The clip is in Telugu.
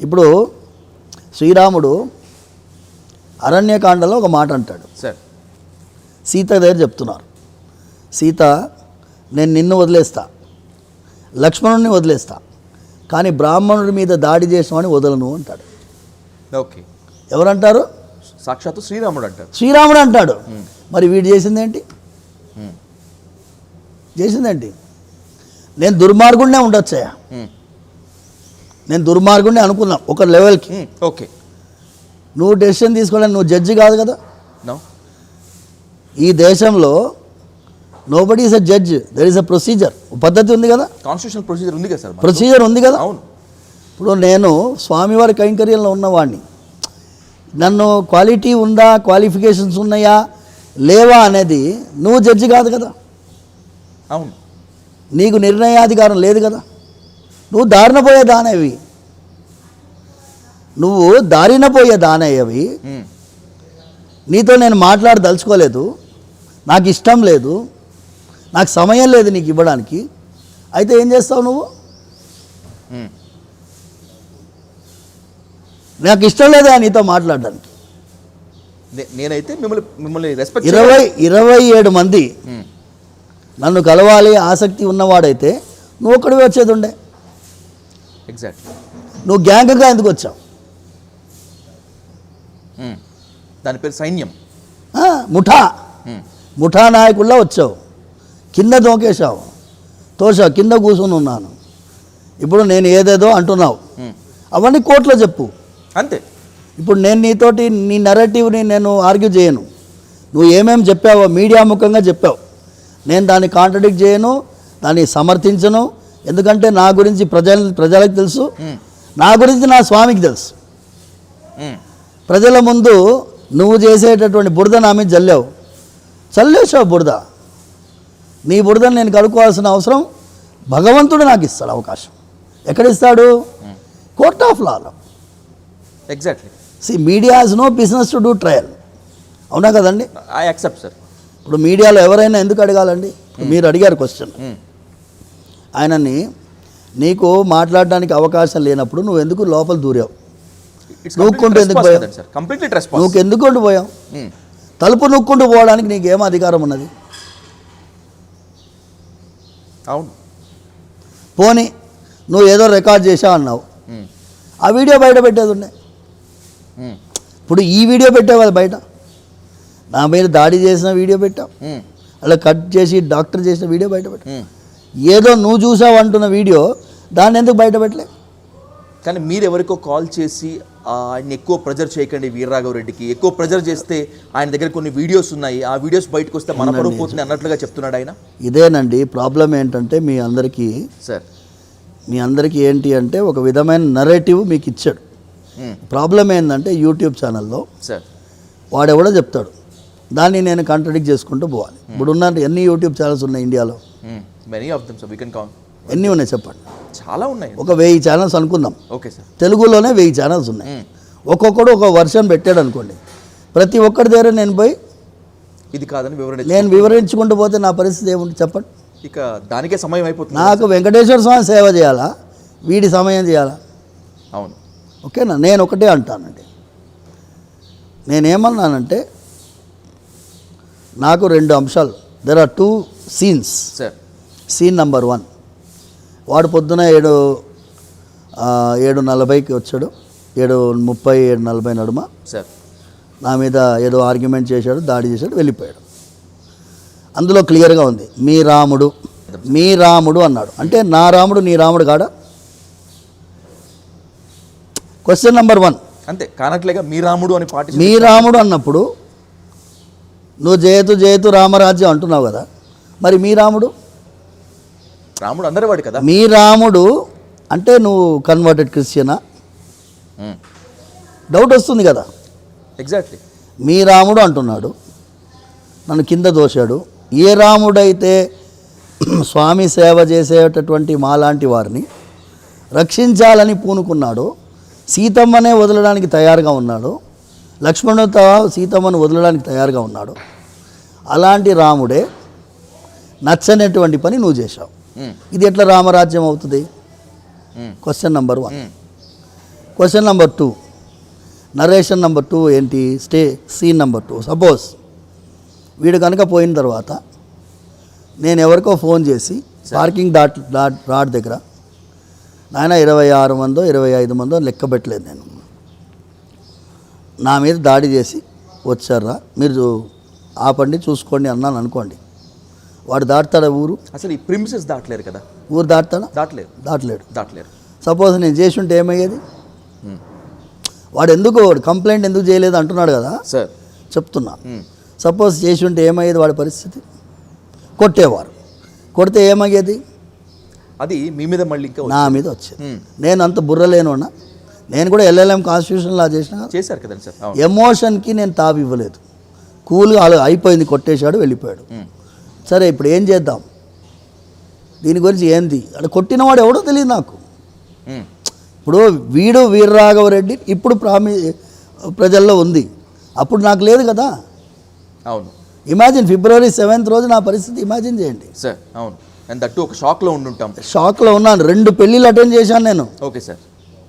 ఇప్పుడు శ్రీరాముడు అరణ్యకాండలో ఒక మాట అంటాడు. సార్ సీత దగ్గర చెప్తున్నారు, సీత నేను నిన్ను వదిలేస్తా, లక్ష్మణుడిని వదిలేస్తా, కానీ బ్రాహ్మణుడి మీద దాడి చేసినవాడిని వదలను అంటాడు. ఓకే, ఎవరంటారు? సాక్షాత్తు శ్రీరాముడు అంటారు. శ్రీరాముడు అంటాడు. మరి వీడు చేసిందేంటి? చేసిందేంటి? నేను దుర్మార్గుడినే ఉండొచ్చాయా, నేను దుర్మార్గుడిని అనుకున్నాం ఒక లెవెల్కి. ఓకే, నువ్వు డెసిషన్ తీసుకోవడానికి నువ్వు జడ్జి కాదు కదా. ఈ దేశంలో nobody is a judge, there is a procedure, పద్ధతి ఉంది కదా, కాన్స్టిట్యూషనల్ ప్రొసీజర్ ఉంది కదా సార్, ప్రొసీజర్ ఉంది కదా. అవును. ఇప్పుడు నేను స్వామివారి కైంకర్యంలో ఉన్నవాడిని, నన్ను క్వాలిటీ ఉందా, క్వాలిఫికేషన్స్ ఉన్నాయా లేవా అనేది నువ్వు జడ్జి కాదు కదా. అవును, నీకు నిర్ణయాధికారం లేదు కదా. నువ్వు దారిన పోయే దానేవి, నువ్వు దారిన పోయే దానయ్యవి. నీతో నేను మాట్లాడదలుచుకోలేదు, నాకు ఇష్టం లేదు, నాకు సమయం లేదు నీకు ఇవ్వడానికి. అయితే ఏం చేస్తావు నువ్వు? నాకు ఇష్టం లేదా నీతో మాట్లాడడానికి. నేనైతే మిమ్మల్ని రెస్పెక్ట్ 27 మంది నన్ను కలవాలి ఆసక్తి ఉన్నవాడైతే నువ్వు ఒక్కడివి వచ్చేది ఉండే. ఎగ్జాక్ట్లీ. నువ్వు గ్యాంగ్గా ఎందుకు వచ్చావు? దాని పేరు సైన్యం. ముఠా నాయకుల్లా వచ్చావు, కింద దోకేశావు, తోసావు, కింద కూర్చుని ఉన్నాను. ఇప్పుడు నేను ఏదేదో అంటున్నావు, అవన్నీ కోర్టులో చెప్పు అంతే. ఇప్పుడు నేను నీతోటి నీ నెరేటివ్ని నేను ఆర్గ్యూ చేయను. నువ్వు ఏమేమి చెప్పావో మీడియా ముఖంగా చెప్పావు, నేను దాన్ని కాంట్రడిక్ట్ చేయను, దాన్ని సమర్థించను. ఎందుకంటే నా గురించి ప్రజలకు తెలుసు, నా గురించి నా స్వామికి తెలుసు. ప్రజల ముందు నువ్వు చేసేటటువంటి బురద నా మీద చల్లేసావు బురద. నీ బురదను నేను కడుక్కోవాల్సిన అవసరం భగవంతుడు నాకు ఇస్తాడు అవకాశం. ఎక్కడిస్తాడు? కోర్ట్ ఆఫ్ లాలో. Exactly. Media has no business to do trial. అవునా కదండి? I accept sir. ఇప్పుడు మీడియాలో ఎవరైనా ఎందుకు అడగాలండి? మీరు అడిగారు క్వశ్చన్. ఆయనని నీకు మాట్లాడడానికి అవకాశం లేనప్పుడు నువ్వు ఎందుకు లోపల దూరావు? నూక్కుంటూ ఎందుకు పోయావు? నువ్వు ఎందుకుంటూ పోయావు? తలుపు నూక్కుంటూ పోవడానికి నీకేం అధికారం ఉన్నది? అవును. పోనీ నువ్వు ఏదో రికార్డ్ చేసావు అన్నావు, ఆ వీడియో బయట పెట్టేది ఉండే. ఇప్పుడు ఈ వీడియో పెట్టావు కదా బయట, నా మీద దాడి చేసిన వీడియో పెట్టావు, అలా కట్ చేసి డాక్టర్ చేసిన వీడియో బయట పెట్టావు. ఏదో నువ్వు చూసావు అంటున్న వీడియో దాన్ని ఎందుకు బయట పెట్టలే? కానీ మీరు ఎవరికో కాల్ చేసి ఆయన ఎక్కువ ప్రెజర్ చేయకండి, వీర్రాఘవరెడ్డికి ఎక్కువ ప్రెజర్ చేస్తే ఆయన దగ్గర కొన్ని వీడియోస్ ఉన్నాయి, ఆ వీడియోస్ బయటకు వస్తే మన పరువు పోతుంది అన్నట్లుగా చెప్తున్నాడు ఆయన. ఇదేనండి ప్రాబ్లం. ఏంటంటే మీ అందరికీ ఏంటి అంటే ఒక విధమైన నరేటివ్ మీకు ఇచ్చాడు. ప్రాబ్లం ఏంటంటే యూట్యూబ్ ఛానల్లో వాడెవడో చెప్తాడు, దాన్ని నేను కాంట్రడిక్ట్ చేసుకుంటూ పోవాలి. ఇప్పుడు ఉన్న ఎన్ని యూట్యూబ్ ఛానల్స్ ఉన్నాయి ఇండియాలో? ఎన్ని ఉన్నాయి చెప్పండి? చాలా ఉన్నాయి. ఒక 1000 ఛానల్స్ అనుకుందాం. Okay sir. తెలుగులోనే 1000 ఛానల్స్ ఉన్నాయి. ఒక్కొక్కడు ఒక వర్షన్ పెట్టాడు అనుకోండి, ప్రతి ఒక్కరి దగ్గర నేను పోయి ఇది కాదని నేను వివరించుకుంటూ పోతే నా పరిస్థితి ఏముంటుంది చెప్పండి? ఇక దానికే సమయం అయిపోతుంది. నాకు వెంకటేశ్వర స్వామి సేవ చేయాలా, వీడి సమయం చేయాలా? అవును. ఓకేనా? నేను ఒకటే అంటానండి, నేనేమన్నానంటే నాకు 2 అంశాలు, there are 2 scenes. Sir, scene number 1, వాడు పొద్దున 7:40కి వచ్చాడు, 7:30 7:40 నడుమ సార్ నా మీద ఏదో ఆర్గ్యుమెంట్ చేశాడు, దాడి చేశాడు, వెళ్ళిపోయాడు. అందులో క్లియర్గా ఉంది మీ రాముడు అన్నాడు. అంటే నా రాముడు నీ రాముడు కాడా? క్వశ్చన్ నెంబర్ 1 అంతే. కానట్లేగా మీ రాముడు అని పాటి మీ రాముడు అన్నప్పుడు నువ్వు జయతు రామరాజ్యం అంటున్నావు కదా, మరి మీ రాముడు అందరి వాడు కదా. మీ రాముడు అంటే నువ్వు కన్వర్టెడ్ క్రిస్టియనా? డౌట్ వస్తుంది కదా. ఎగ్జాక్ట్లీ. మీ రాముడు అంటున్నాడు, నన్ను కింద దోశాడు. ఏ రాముడైతే స్వామి సేవ చేసేటటువంటి మాలాంటి వారిని రక్షించాలని పూనుకున్నాడో, సీతమ్మనే వదలడానికి తయారుగా ఉన్నాడు, లక్ష్మణుడితో సీతమ్మను వదలడానికి తయారుగా ఉన్నాడు, అలాంటి రాముడే నచ్చనటువంటి పని నువ్వు చేశావు. ఇది ఎట్లా రామరాజ్యం అవుతుంది? Question number 1. Question number 2, narration number 2 ఏంటి? Scene number 2. సపోజ్ వీడు కనుక పోయిన తర్వాత నేను ఎవరికో ఫోన్ చేసి పార్కింగ్ రాడ్ దగ్గర, నాయన 26 మందో 25 మందో లెక్క పెట్టలేదు నేను, నా మీద దాడి చేసి వచ్చారా, మీరు ఆపండి చూసుకోండి అన్నాను అనుకోండి, వాడు దాటుతాడా ఊరు? అసలు ఈ ప్రిమిసెస్ దాటలేరు కదా. ఊరు దాటుతాడా? దాటలేరు. సపోజ్ నేను చేసి ఉంటే ఏమయ్యేది? వాడు కంప్లైంట్ ఎందుకు చేయలేదు అంటున్నాడు కదా సార్, చెప్తున్నా. సపోజ్ చేసి ఉంటే ఏమయ్యేది వాడి పరిస్థితి? కొట్టేవారు. కొడితే ఏమయ్యేది? అది మీ మీద మళ్ళీ ఇంకా నా మీద వచ్చేది. నేను అంత బుర్రలేనున్నా, నేను కూడా LLM కాన్స్టిట్యూషన్ లా చేశారు కదండి సార్. ఎమోషన్కి నేను తావు ఇవ్వలేదు. కూల్గా అయిపోయింది, కొట్టేశాడు, వెళ్ళిపోయాడు. సరే ఇప్పుడు ఏం చేద్దాం? దీని గురించి ఏంది? అంటే కొట్టినవాడు ఎవడో తెలియదు నాకు. ఇప్పుడు వీరరాఘవరెడ్డి ఇప్పుడు ప్రజల్లో ఉంది, అప్పుడు నాకు లేదు కదా. అవును. ఇమాజిన్ February 7th రోజు నా పరిస్థితి ఇమాజిన్ చేయండి సార్. అవును. అండ్ దట్టు ఒక షాక్లో ఉండుంటాం. షాక్లో ఉన్నాను. 2 పెళ్ళిళ్ళు అటెండ్ చేశాను నేను. Okay sir.